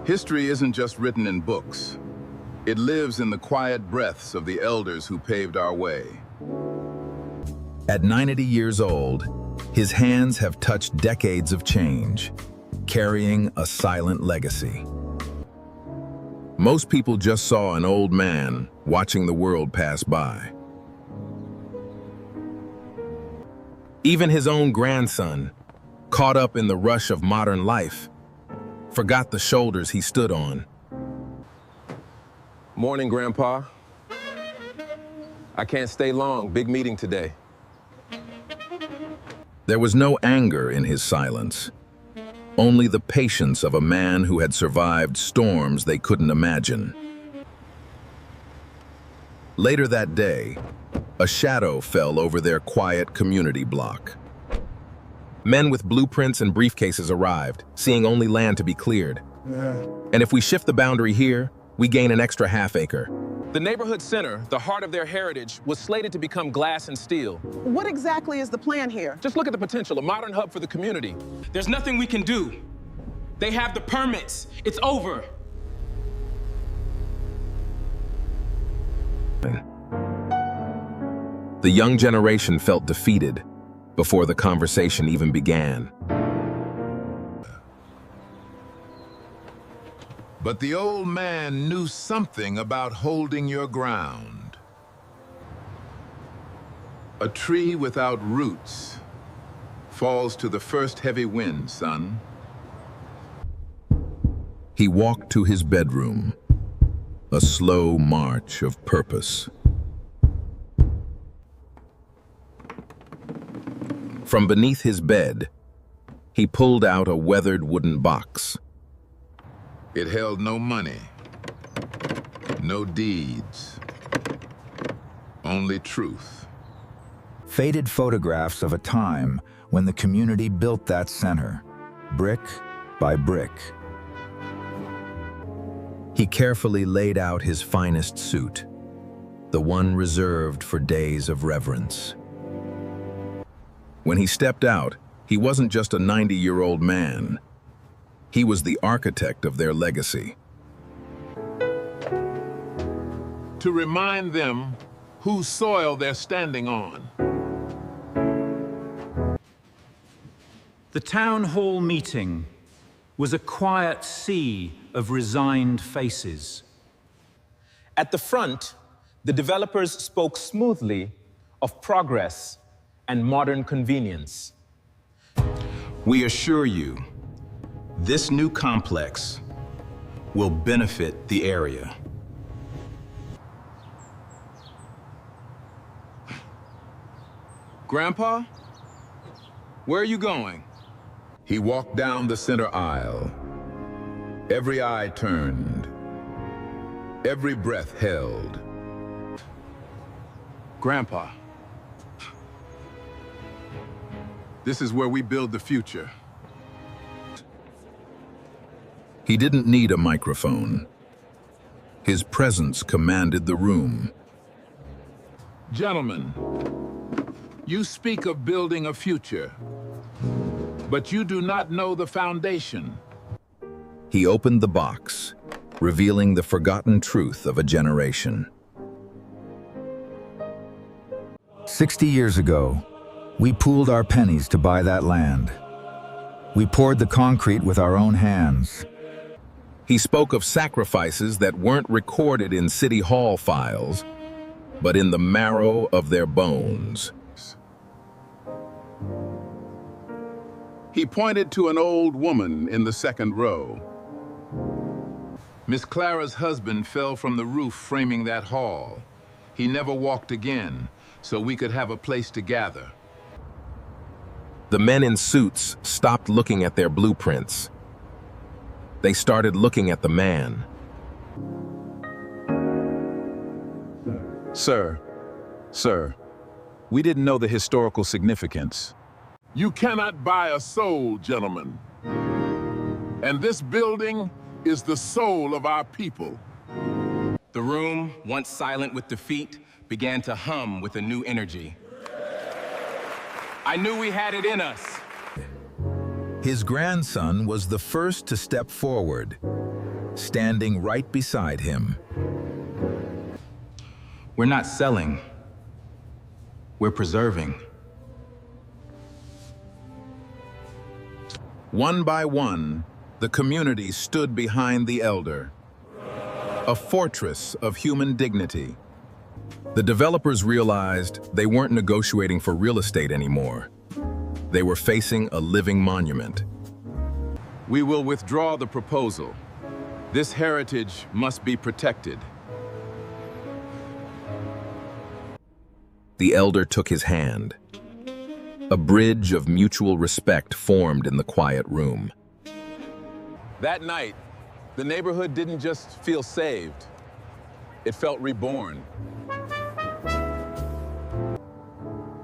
History isn't just written in books. It lives in the quiet breaths of the elders who paved our way. At 90 years old, his hands have touched decades of change, carrying a silent legacy. Most people just saw an old man watching the world pass by. Even his own grandson, caught up in the rush of modern life, forgot the shoulders he stood on. Morning, Grandpa. I can't stay long. Big meeting today. There was no anger in his silence, only the patience of a man who had survived storms they couldn't imagine. Later that day, a shadow fell over their quiet community block. Men with blueprints and briefcases arrived, seeing only land to be cleared. And if we shift the boundary here, we gain an extra half-acre. The neighborhood center, the heart of their heritage, was slated to become glass and steel. What exactly is the plan here? Just look at the potential, a modern hub for the community. There's nothing we can do. They have the permits. It's over. The young generation felt defeated before the conversation even began. But the old man knew something about holding your ground. A tree without roots falls to the first heavy wind, son. He walked to his bedroom, a slow march of purpose. From beneath his bed, he pulled out a weathered wooden box. It held no money, no deeds, only truth. Faded photographs of a time when the community built that center, brick by brick. He carefully laid out his finest suit, the one reserved for days of reverence. When he stepped out, he wasn't just a 90-year-old man. He was the architect of their legacy. To remind them whose soil they're standing on. The town hall meeting was a quiet sea of resigned faces. At the front, the developers spoke smoothly of progress and modern convenience. We assure you, this new complex will benefit the area. Grandpa, where are you going? He walked down the center aisle. Every eye turned, every breath held. Grandpa, this is where we build the future. He didn't need a microphone. His presence commanded the room. Gentlemen, you speak of building a future, but you do not know the foundation. He opened the box, revealing the forgotten truth of a generation. 60 years ago, we pooled our pennies to buy that land. We poured the concrete with our own hands. He spoke of sacrifices that weren't recorded in City Hall files, but in the marrow of their bones. He pointed to an old woman in the second row. Miss Clara's husband fell from the roof framing that hall. He never walked again, so we could have a place to gather. The men in suits stopped looking at their blueprints. They started looking at the man. Sir, we didn't know the historical significance. You cannot buy a soul, gentlemen. And this building is the soul of our people. The room, once silent with defeat, began to hum with a new energy. I knew we had it in us. His grandson was the first to step forward, standing right beside him. We're not selling. We're preserving. One by one, the community stood behind the elder, a fortress of human dignity. The developers realized they weren't negotiating for real estate anymore. They were facing a living monument. We will withdraw the proposal. This heritage must be protected. The elder took his hand. A bridge of mutual respect formed in the quiet room. That night, the neighborhood didn't just feel saved. It felt reborn.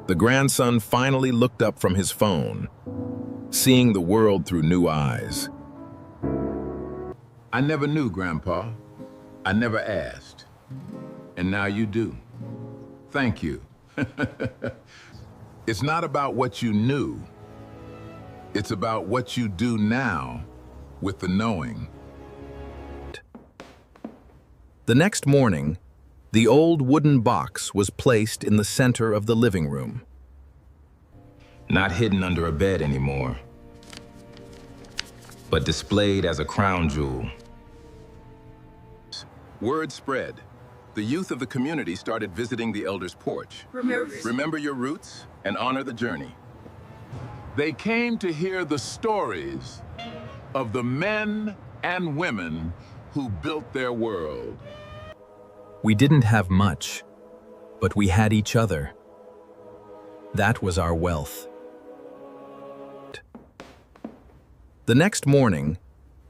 The grandson finally looked up from his phone, seeing the world through new eyes. I never knew, Grandpa. I never asked. And now you do. Thank you. It's not about what you knew. It's about what you do now with the knowing. The next morning, the old wooden box was placed in the center of the living room. Not hidden under a bed anymore, but displayed as a crown jewel. Word spread. The youth of the community started visiting the elder's porch. Remember your roots and honor the journey. They came to hear the stories of the men and women who built their world. We didn't have much, but we had each other. That was our wealth. The next morning,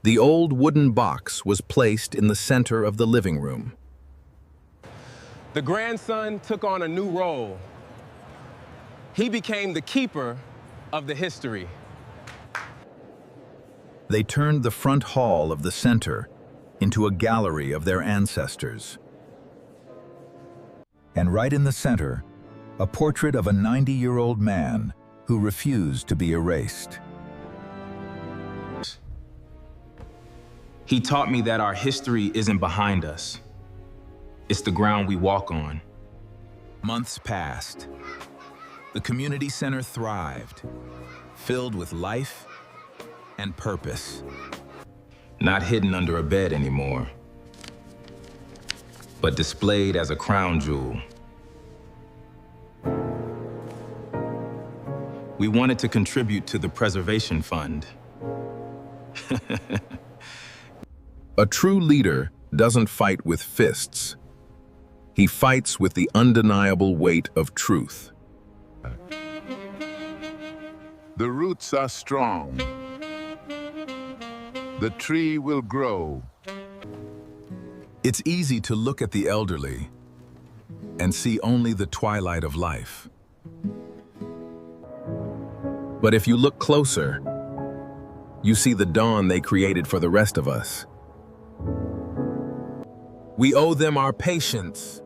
the old wooden box was placed in the center of the living room. The grandson took on a new role. He became the keeper of the history. They turned the front hall of the center into a gallery of their ancestors. And right in the center, a portrait of a 90-year-old man who refused to be erased. He taught me that our history isn't behind us. It's the ground we walk on. Months passed. The community center thrived, filled with life and purpose. Not hidden under a bed anymore, but displayed as a crown jewel. We wanted to contribute to the preservation fund. A true leader doesn't fight with fists. He fights with the undeniable weight of truth. The roots are strong. The tree will grow. It's easy to look at the elderly and see only the twilight of life. But if you look closer, you see the dawn they created for the rest of us. We owe them our patience.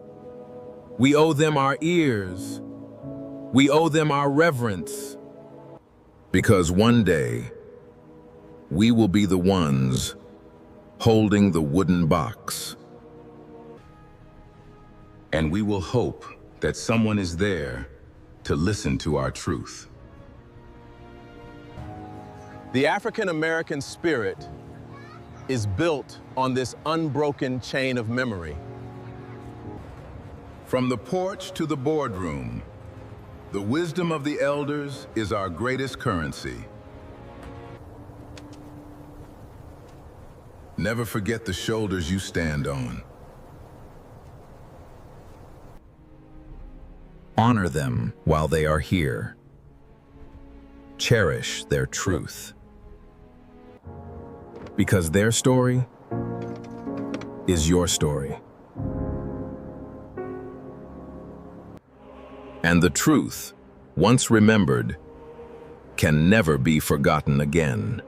We owe them our ears. We owe them our reverence. Because one day, we will be the ones holding the wooden box. And we will hope that someone is there to listen to our truth. The African-American spirit is built on this unbroken chain of memory. From the porch to the boardroom, the wisdom of the elders is our greatest currency. Never forget the shoulders you stand on. Honor them while they are here. Cherish their truth. Because their story is your story. And the truth, once remembered, can never be forgotten again.